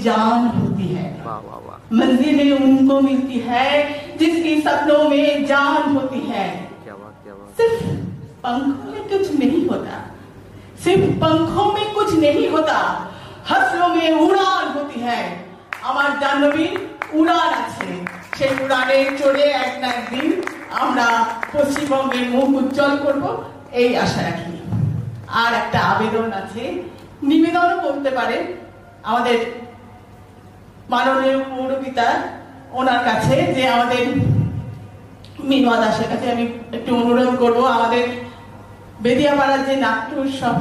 जान होती है, मंजिलें उनको मिलती है जिसकी सपनों में जान होती है। सिर्फ पंखों में कुछ नहीं होता, सिर्फ पंखों में कुछ नहीं होता, हौसलों में उड़ान होती है। আমার জাহ্নবীর উড়ান আছে, সেই উড়ানে চড়ে এক না একদিন আমরা পশ্চিমবঙ্গের মুখ উজ্জ্বল করব, এই আশা রাখি। আর একটা আবেদন আছে, নিবেদনও করতে পারেন আমাদের মাননীয় পৌরপিতা ওনার কাছে, যে আমাদের মিনুয়া দাসের কাছে আমি একটু অনুরোধ করব, আমাদের বেদিয়াপাড়ার যে নাট্য উৎসব